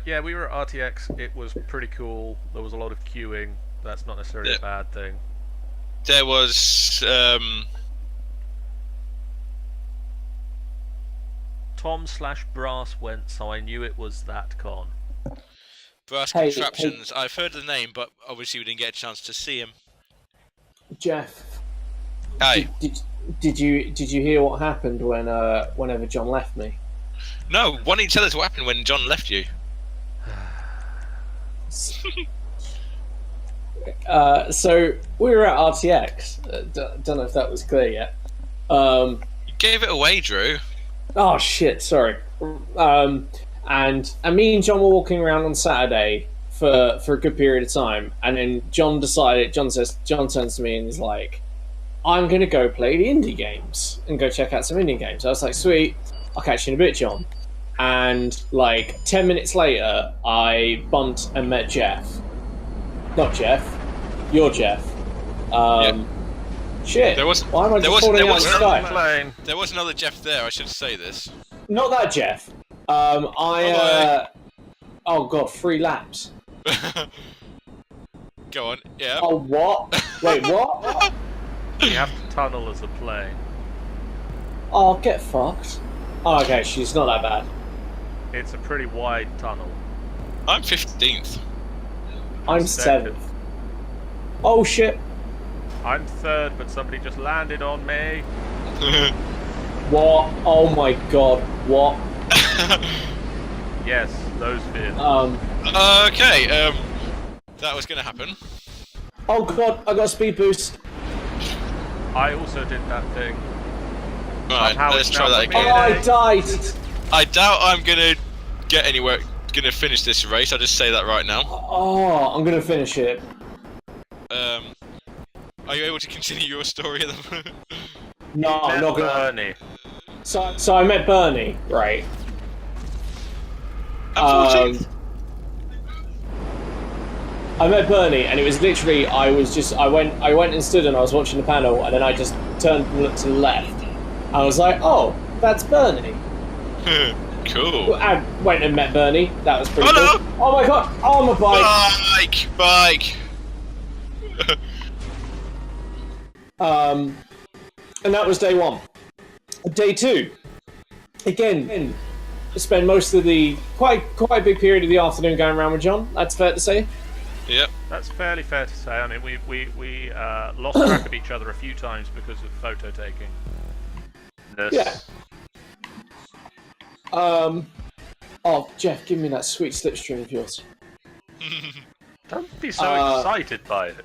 Yeah, we were at RTX. It was pretty cool. There was a lot of queuing. That's not necessarily a bad thing. There was Tom/Brass went, so I knew it was that con. Brass Hey, Contraptions. I've heard the name, but obviously we didn't get a chance to see him. Jeff, Hey, did you hear what happened when whenever John left me? no, why don't you tell us what happened when John left you? So we were at RTX. Don't know if that was clear yet. You gave it away, Drew. Oh shit! Sorry. And me and John were walking around on Saturday for a good period of time, and then John turns to me and is like, "I'm gonna go play the indie games and go check out some indie games." I was like, "Sweet, I'll catch you in a bit, John." And like 10 minutes later, I bumped and met Jeff. Not Jeff. You're Jeff. Shit. Why am I just falling out of the sky? There was another Jeff there. I should say this. Not that Jeff. Oh god, 3 laps. Go on. Yeah. Oh what? Wait, what? You have to tunnel as a plane. Oh, get fucked. Oh, okay, she's not that bad. It's a pretty wide tunnel. I'm 15th. I'm 7th. Oh shit. I'm 3rd, but somebody just landed on me. What? Oh my god. What? Yes, those fears. Okay. That was gonna happen. Oh god, I got a speed boost. I also did that thing. Right, let's try that Oh, again. I died. I doubt I'm gonna get anywhere. Gonna finish this race. I'll just say that right now. Oh, I'm gonna finish it. Are you able to continue your story at the moment? No, I'm not gonna. Bernie. So I met Bernie, right? I'm 14th. I met Bernie, and it was literally I went and stood and I was watching the panel, and then I just turned and looked to the left. I was like, oh, that's Bernie. Cool. I went and met Bernie. That was pretty Oh, cool. Oh my god! Oh, my bike! Bike! And that was day 1. Day 2, again, spent most of the quite a big period of the afternoon going around with John. That's fair to say. Yep. That's fairly fair to say. I mean, we lost track of each other a few times because of photo taking. Yeah. Oh, Jeff, give me that sweet slipstream of yours. Don't be so excited by it.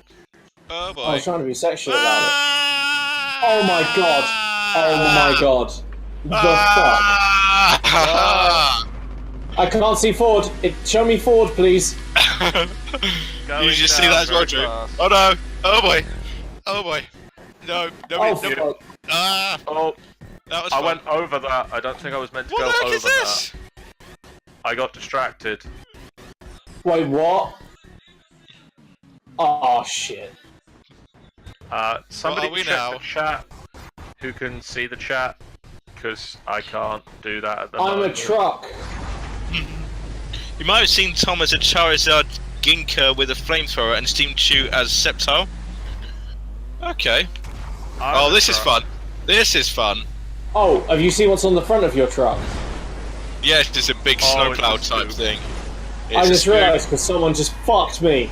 Oh boy. I was trying to be sexual about it. Oh my god. Oh my god. The fuck? I can't see forward. Show me forward, please. You just see that as well, Drew. Oh no! Oh boy! Oh boy! No! Oh, No! fuck. Ah! Oh, That was I fun. went over that. I don't think I was meant to What go the heck over is this? that. I got distracted. Wait, what? Oh shit. Somebody What are we check now? the chat. Who can see the chat? Because I can't do that at the I'm a moment. truck. You might have seen Tom as a Charizard Ginker with a flamethrower and Steam Chew as Sceptile. Okay. I'm Oh, a this is truck. fun. This is fun. Oh, have you seen what's on the front of your truck? Yes, it's a big Oh, it's snowplow a type spook. thing. I It's a just spook. realised because someone just fucked me.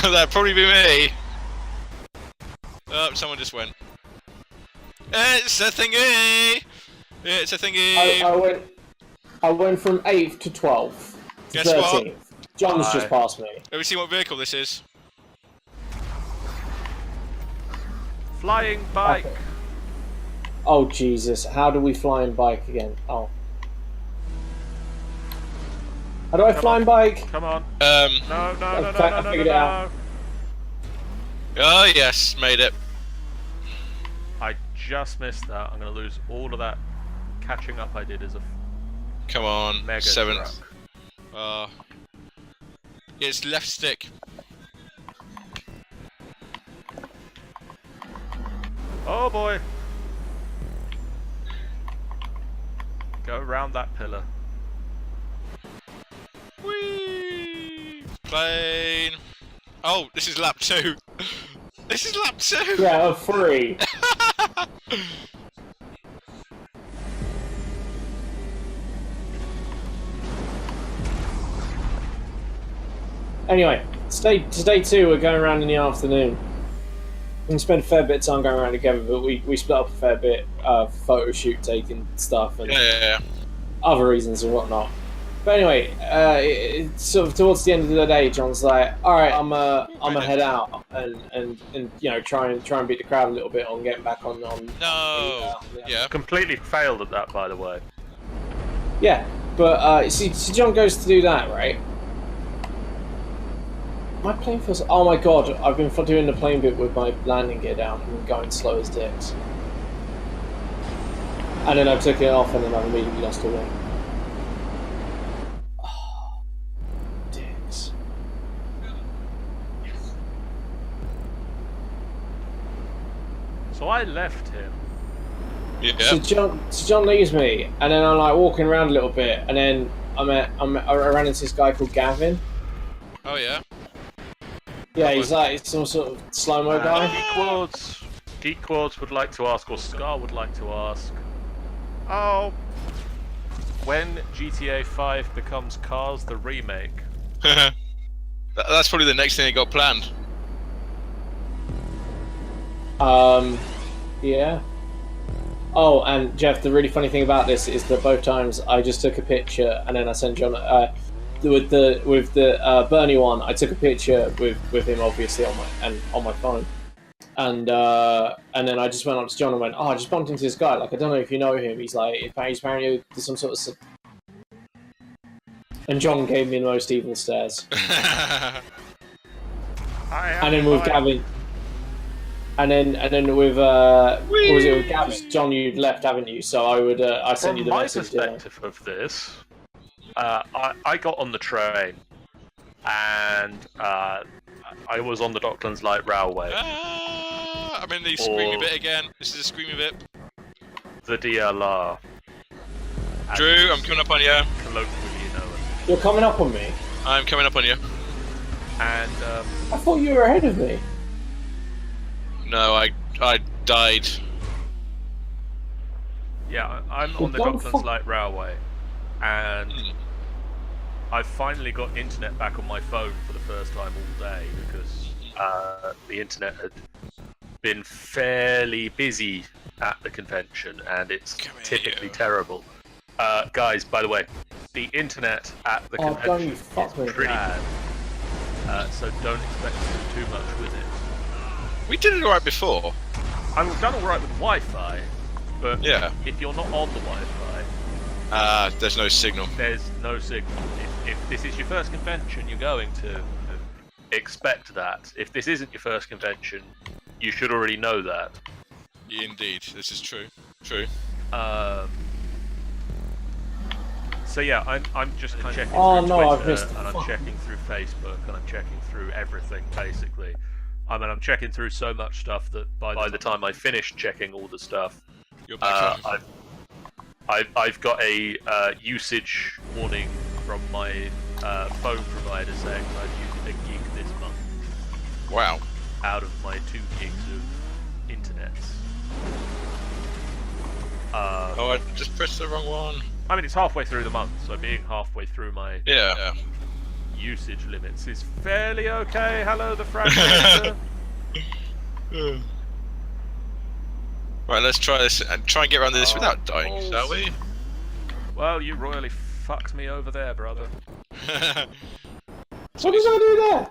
That'd probably be me. Oh, someone just went. It's a thingy! It's a thingy! I went from 8th to 12th to Guess what? 13th. John's Hi. just passed me. Have we seen what vehicle this is? Flying bike. Okay. Oh Jesus! How do we fly and bike again? Oh. How do I fly and bike? Come on. Um. No, no, no, no, Okay, no, I no, figured no, it out. no. Oh yes, made it. I just missed that. I'm going to lose all of that catching up I did as a Come on, mega 7th. truck. It's left stick. Oh boy. Go around that pillar. Whee! Plane. Oh, this is lap 2. This is lap 2. Yeah, 3. Anyway, today 2, we're going around in the afternoon. We spend a fair bit of time going around together, but we split up a fair bit of photo shoot taking stuff and Yeah. other reasons and whatnot. But anyway, it's sort of towards the end of the day, John's like, "All right, I'm a head out and you know try and beat the crowd a little bit on getting back on." No. Yeah. Completely failed at that, by the way. Yeah, but see, John goes to do that, right? My plane feels. Oh my god! I've been doing the plane bit with my landing gear down and going slow as dicks. And then I took it off, and then I immediately lost a wing. Oh, dicks. So I left him. Yeah. So John leaves me, and then I'm like walking around a little bit, and then I ran into this guy called Gavin. Oh yeah. Yeah, he's like some sort of slow-mo guy. Geek Quads would like to ask, or Scar would like to ask, oh, when GTA 5 becomes Cars the remake? That's probably the next thing they got planned. Yeah. Oh, and Jeff, the really funny thing about this is that both times I just took a picture and then I sent John. With the Bernie one, I took a picture with him obviously on my phone, and then I just went up to John and went, "Oh, I just bumped into this guy. Like, I don't know if you know him. He's apparently there's some sort of." And John gave me the most evil stares. And then with Gavin. And then with what was it with Gavin? John, you'd left, haven't you? So I sent you the message. From my perspective of this, I got on the train, and I was on the Docklands Light Railway. I'm in the screamy bit again. This is a screamy bit. The DLR. Drew, I'm coming up on you. Colloquially, you know it. You're coming up on me. I'm coming up on you. And I thought you were ahead of me. No, I died. yeah, I'm on the Docklands Light Railway, and I finally got internet back on my phone for the first time all day because the internet had been fairly busy at the convention, and it's typically terrible. Guys, by the way, the internet at the convention is pretty bad, so don't expect to do too much with it. We did it alright before. I've done alright with Wi-Fi, but Yeah. if you're not on the Wi-Fi, There's no signal. there's no signal. If this is your first convention you're going to, expect that. If this isn't your first convention, you should already know that. Indeed, this is true. True. So yeah, I'm just kind of checking Oh, through no, I've Twitter, missed and I'm checking through Facebook, and I'm checking through everything, basically. I mean, I'm checking through so much stuff that by the time I finish checking all the stuff, You're back home. I've got a usage warning from my phone provider saying I've used a gig this month Wow. out of my 2 gigs of internet. Oh, I just pressed the wrong one. I mean, it's halfway through the month, so being halfway through my Yeah. usage limits is fairly okay. Hello, the fragmenter. Right, let's try this and try and get around this without dying, balls. shall we? Well, you royally fucked me over there, brother. What did I do there?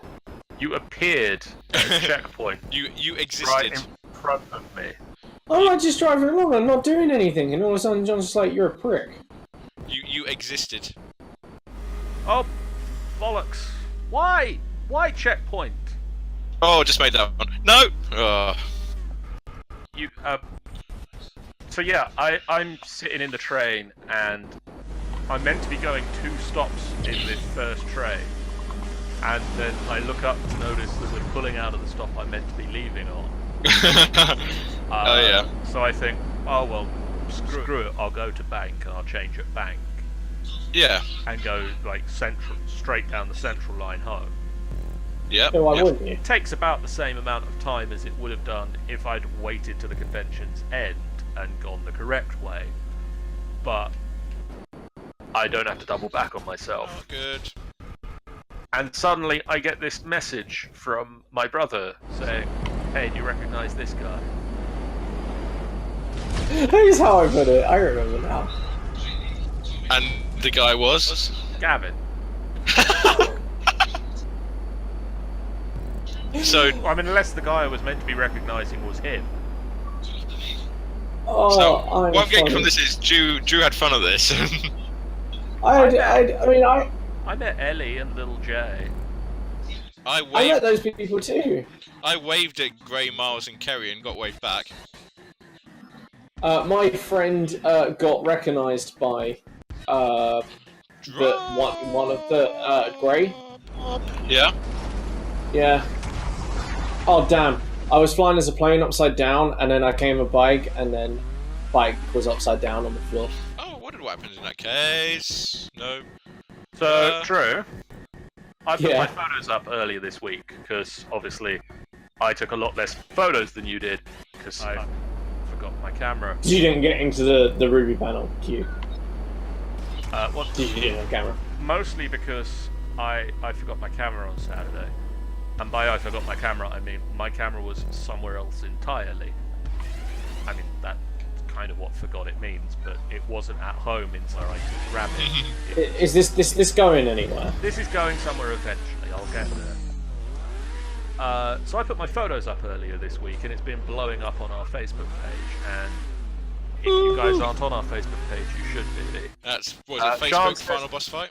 You appeared at the checkpoint You right existed. in front of me. I'm like just driving along. I'm not doing anything, and all of a sudden John's just like, "You're a prick." You existed. Oh, bollocks. Why? Why checkpoint? Oh, just made that one. No! Oh. You, So yeah, I'm sitting in the train, and I'm meant to be going 2 stops in this first train. And then I look up to notice that we're pulling out of the stop I'm meant to be leaving on. Oh yeah. So I think, oh well, screw it, I'll go to Bank and I'll change at Bank. Yeah. And go like straight down the central line home. Yep. So why yep. wouldn't you? It takes about the same amount of time as it would have done if I'd waited to the convention's end and gone the correct way. But I don't have to double back on myself. Oh, good. And suddenly I get this message from my brother saying, "Hey, do you recognise this guy?" Here's how I put it. I remember now. And the guy was? Gavin. So, I mean, unless the guy I was meant to be recognising was him. Oh, so I'm what I'm getting funny. from this is Drew had fun of this. I mean, I met Ellie and Little J. I I met waved, those people too. I waved at Gray, Miles, and Kerry and got waved back. My friend got recognised by one of the Grey. Yeah. Yeah. Oh damn! I was flying as a plane upside down, and then I came a bike, and then bike was upside down on the floor. Oh, what happened in that case? No. So, Drew, I put Yeah. my photos up earlier this week because obviously I took a lot less photos than you did because I forgot my camera. You didn't get into the Ruby panel queue. What? You didn't have a camera. Mostly because I forgot my camera on Saturday. And by I forgot my camera, I mean my camera was somewhere else entirely. I mean, that's kind of what forgot it means, but it wasn't at home in where I could grab it. Is this going anywhere? This is going somewhere eventually, I'll get there. So I put my photos up earlier this week, and it's been blowing up on our Facebook page, and if you guys aren't on our Facebook page, you should be. That's, what was it, Facebook Chance final says- boss fight?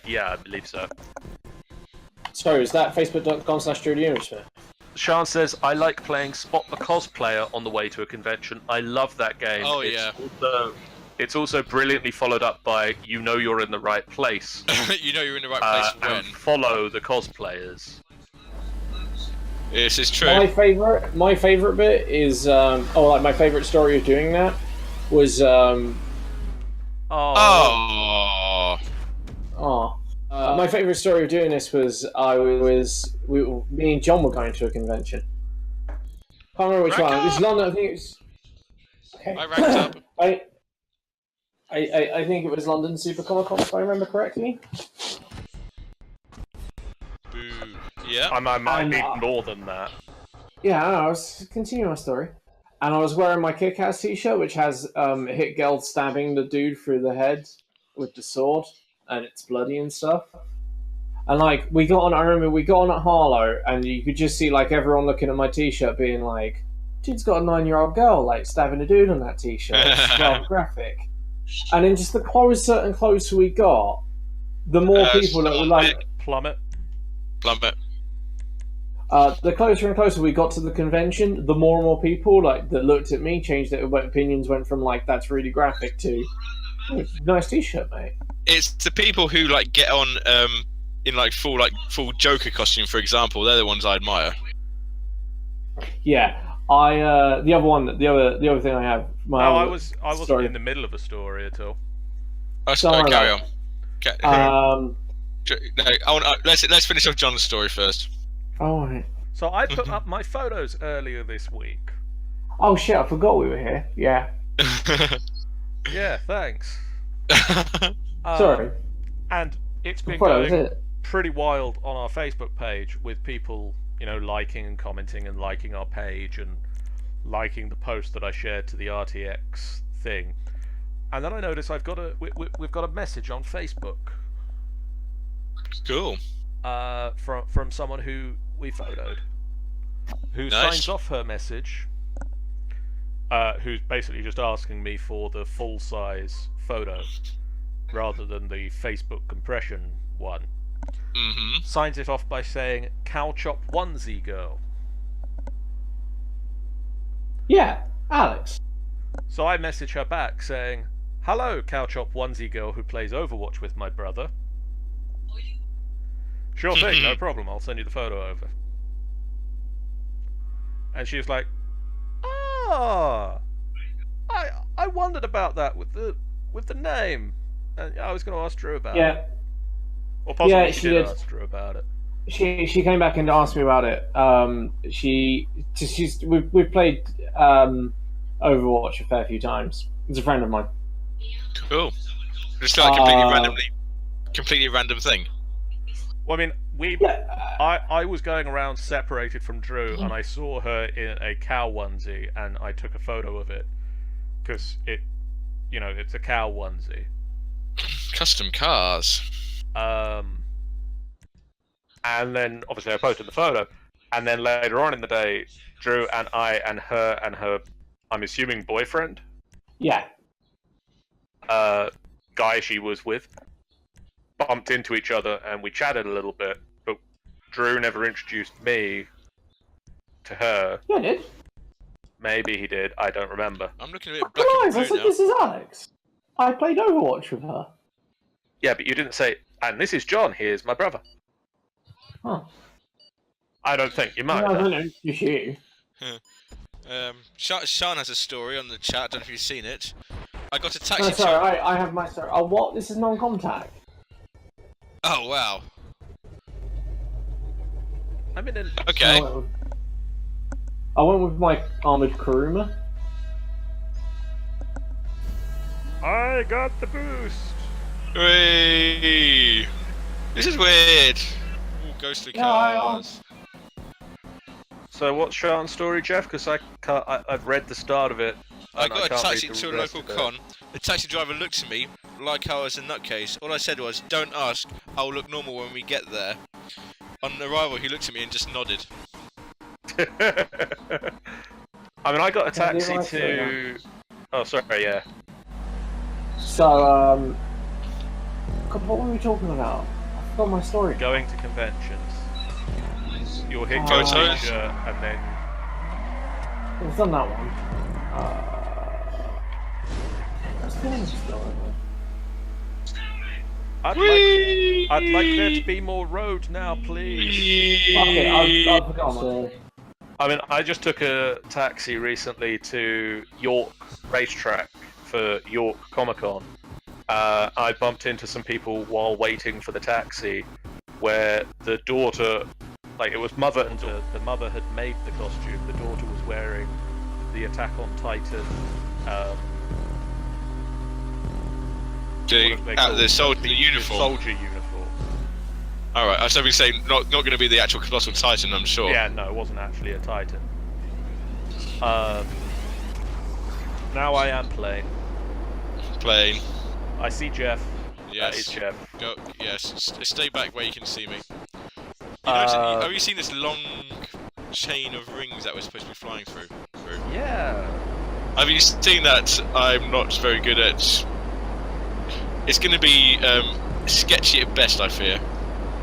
Yeah, I believe so. So is that facebook.com/DrewDeMersmith? Sean says, I like playing Spot the Cosplayer on the way to a convention. I love that game. Oh, yeah. It's also brilliantly followed up by You Know You're in the Right Place. You know you're in the right place when. And follow the cosplayers. This is true. My favorite bit is my favorite story of doing that was Oh. my favorite story of doing this was me and John were going to a convention. Can't remember which Rank one. It was up! London. I think it was. Okay. I ranked up. I think it was London Super Comic Con, if I remember correctly. Boo. Yeah. I might be I'm- more than that. Yeah, I was continuing my story, and I was wearing my Kick-Ass t-shirt, which has Hit Girl stabbing the dude through the head with the sword, and it's bloody and stuff. And like I remember we got on at Harlow, and you could just see like everyone looking at my t-shirt, being like, "Dude's got a 9-year-old girl like stabbing a dude on that t-shirt." It's well graphic. And then just the closer and closer we got, the more people that were like. Plummet. Plummet. The closer and closer we got to the convention, the more and more people like that looked at me, changed their opinions, went from like "that's really graphic" to "Oh, "nice t-shirt, mate." It's the people who like get on in like full Joker costume, for example. They're the ones I admire. Yeah, the other thing I have. I wasn't story. in the middle of a story at all. Oh, Sorry carry on. Um. No, let's finish off John's story first. Oh, right. So I put up my photos earlier this week. Oh shit! I forgot we were here. Yeah. Yeah, thanks. Sorry. And it's I been thought that was going it. pretty wild on our Facebook page with people, liking and commenting and liking our page and liking the post that I shared to the RTX thing. And then I noticed we've got a message on Facebook Cool. from someone who we photoed, who Nice. signs off her message, who's basically just asking me for the full size photo rather than the Facebook compression one. Mm-hmm. Signs it off by saying "Cow Chop Onesie Girl." Yeah, Alex. So I message her back saying, "Hello, Cow Chop Onesie Girl who plays Overwatch with my brother. Sure thing, no problem. I'll send you the photo over." And she was like, "Ah, I wondered about that with the name, and I was going to ask Drew about it, Yeah. or possibly Yeah, she she did did. ask Drew about it." she came back and asked me about it. We've played Overwatch a fair few times. It's a friend of mine. Cool. Just like completely random thing. Well, I mean, I was going around separated from Drew, and I saw her in a cow onesie, and I took a photo of it because it's a cow onesie. Custom cars. And then obviously I posted the photo, and then later on in the day, Drew and I and her, I'm assuming boyfriend, Yeah. guy she was with, bumped into each other, and we chatted a little bit. But Drew never introduced me to her. Yeah, I did. Maybe he did. I don't remember. I'm looking a bit black and Guys, I blue said now. this is Alex. I played Overwatch with her. Yeah, but you didn't say. And this is John. Here's my brother. Huh. I don't think you might. No, I have. don't know. Just you. Sean has a story on the chat. I don't know if you've seen it. I got a taxi. No, sorry, I have my story. Oh, what? This is non-contact. Oh wow. I'm in an. Okay. I went with my armored Kuruma. I got the boost. Whee! This is weird. Ooh, ghostly Yeah, I- cars. So what's Sean's story, Jeff? Because I've read the start of it. I and got a can't taxi read the to a rest local of it. con. The taxi driver looked at me like I was a nutcase. All I said was, "Don't ask. I'll look normal when we get there." On arrival, he looked at me and just nodded. I mean, I got a Can I do taxi my story to. Oh, sorry. Yeah. So, God, what were we talking about? I forgot my story. Going to conventions. You'll hit Photos? and then I've done that one. What's the other story? I'd like there to be more road now, please. Okay, I've forgotten my story. I mean, I just took a taxi recently to York Racetrack for York Comic Con. I bumped into some people while waiting for the taxi, where the daughter, like it was mother and daughter. The mother had made the costume. The daughter was wearing the Attack on Titan. The soldier uniform. Soldier uniform. All right. I was hoping to say not going to be the actual colossal titan. I'm sure. Yeah, no, it wasn't actually a Titan. Now I am playing. Playing. I see Jeff. Yes. That is Jeff. Go. Yes. Stay back where you can see me. Have you seen this long chain of rings that we're supposed to be flying through? Yeah. Have you seen that? I'm not very good at. It's going to be sketchy at best, I fear.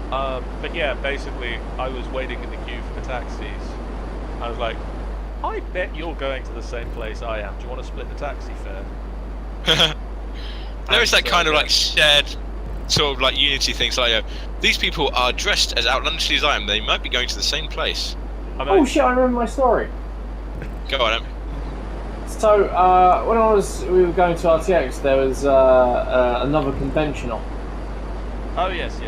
But yeah, basically, I was waiting in the queue for the taxis. I was like, I bet you're going to the same place I am. Do you want to split the taxi fare? There is that kind of like shared sort of like unity thing. So like, these people are dressed as outlandishly as I am. They might be going to the same place. I mean, Oh shit, I remember my story. Go on, Em. So, when we were going to RTX, there was another convention on. oh yes.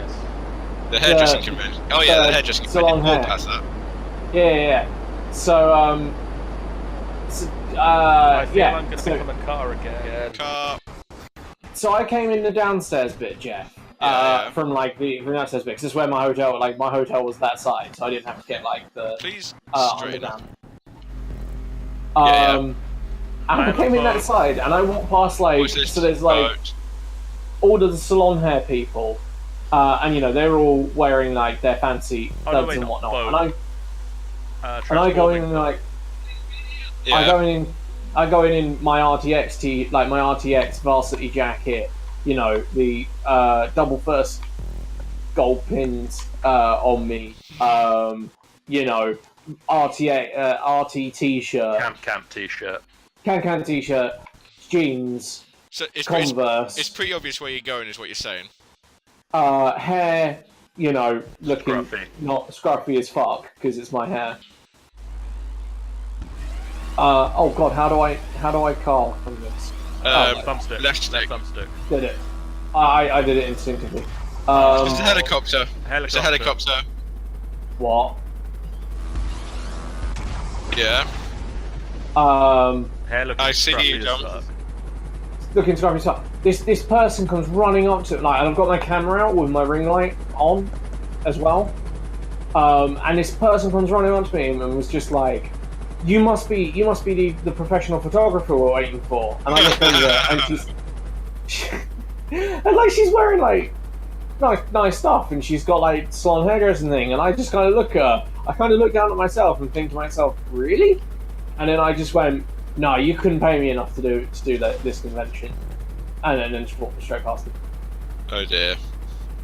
The hairdressing convention. Oh yeah, the hairdressing salon convention. We'll hair. pass that. Yeah. So, I feel yeah. I'm going to become a car again. Car. So I came in the downstairs bit, Jeff. Yeah. From like the downstairs bit, 'cause this is where my hotel. Like my hotel was that side, so I didn't have to get like the Please underground. straighten up. And I came in that side, and I walked past like What's this? so. There's like Boat. all of the salon hair people, and you know they're all wearing like their fancy Oh, no, duds wait, and not whatnot. boat. And I go in and like Yeah. I go in my RTX like my RTX varsity jacket, you know, the double first gold pins on me, you know, RT t-shirt, Camp t-shirt. can t-shirt, jeans, So Converse, it's pretty obvious where you're going, is what you're saying. hair, you know, looking Scruffy. not scruffy as fuck because it's my hair. Oh god, how do I call from this? Thumbstick. Left stick. thumbstick. Did it? I did it instinctively. It's a helicopter. Helicopter. It's a helicopter. What? Yeah. Hair looking I see scruffy you, as John. fuck. Looking scruffy stuff. This person comes running up to, like, and I've got my camera out with my ring light on as well. And this person comes running up to me and was just like, "You must be the professional photographer we're waiting for." And I look over and she's wearing like nice stuff, and she's got like salon hairdress and thing. And I just kind of look at her. I kind of look down at myself and think to myself, "Really?" And then I just went, "No, you couldn't pay me enough to do this convention." And then just walked straight past it. Oh dear.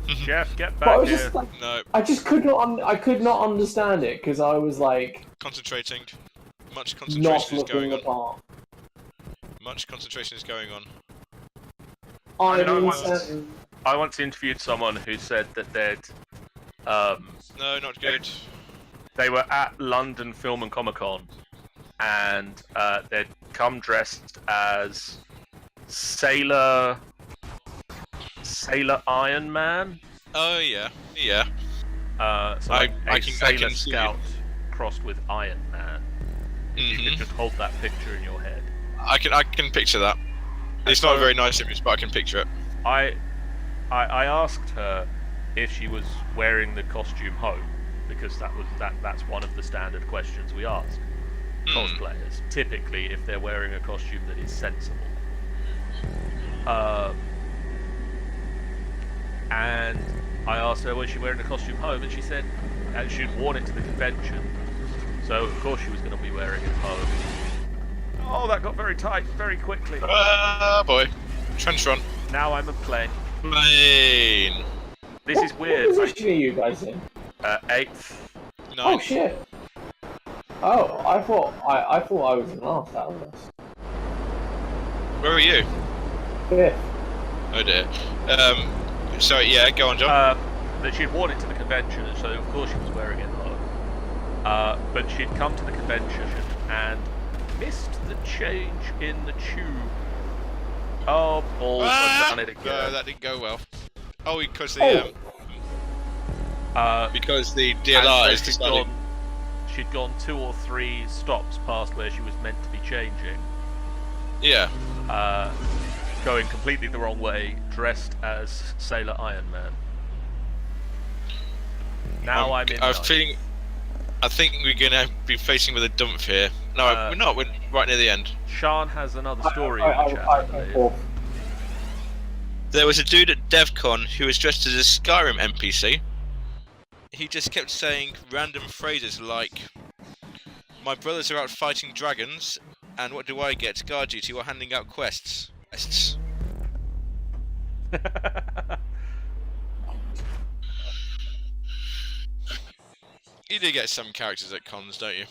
Jeff, get But I back was here. just like, No. I just could not. I could not understand it because I was like Concentrating. Much not concentration is going looking on. apart. Much concentration is going on. I'm know insane. I once interviewed someone who said that No, not good. they were at London Film and Comic Con, and they'd come dressed as Sailor Iron Man. Oh yeah, yeah. So I a can Sailor see Scout crossed with Iron Man. You Mhm. could just hold that picture in your head. I can picture that. It's not a very nice image, but I can picture it. I asked her if she was wearing the costume home, because that's one of the standard questions we ask cosplayers. Typically, if they're wearing a costume that is sensible. And I asked her, was she wearing a costume home, and she said she'd worn it to the convention, so of course she was going to be wearing it home. Oh, that got very tight very quickly. Ah, boy. Trench run. Now I'm a plane. Plane. This is weird. What position are you guys in? 8th. Oh Nice. shit. Oh, I thought I was in last out of this. Where are you? Yeah. Oh dear. So yeah, go on, John. That she'd worn it to the convention, and so of course she was wearing it home. But she'd come to the convention and missed the change in the tube. Oh, balls! I've done it again. No, that didn't go well. Oh, because the DLR is decided. She'd gone 2 or 3 stops past where she was meant to be changing. Yeah. Going completely the wrong way, dressed as Sailor Iron Man. Now I'm in. I think we're gonna be facing with a dump here. No, we're not. We're right near the end. Sean has another story in the chat, I believe. There was a dude at DevCon who was dressed as a Skyrim NPC. He just kept saying random phrases like, "My brothers are out fighting dragons, and what do I get? Guard duty or handing out quests." You do get some characters at cons, don't you?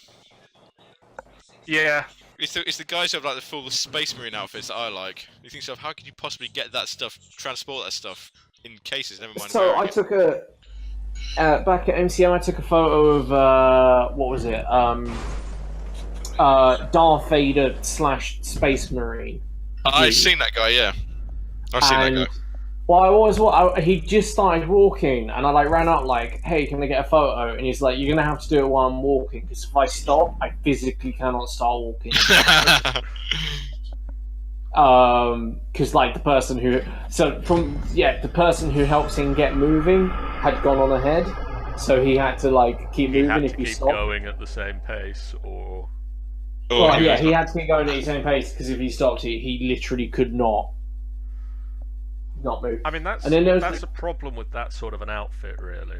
Yeah. It's the guys who have like the full Space Marine outfits that I like. You think so? How could you possibly get that stuff, transport that stuff in cases? Never mind. So I took a back at MCM. I took a photo of what was it? Darth Vader / Space Marine. I've seen that guy. Yeah, I've seen that guy. Well, he just started walking, and I like ran up like, "Hey, can I get a photo?" And he's like, "You're gonna have to do it while I'm walking, because if I stop, I physically cannot start walking." Because like the person who the person who helps him get moving had gone on ahead, so he had to like keep He moving had if to he keep stopped. going at the same pace, or Well, yeah, he had to keep going at the same pace, because if he stopped, he literally could not move. I mean, that's And then there was a problem with that sort of an outfit, really.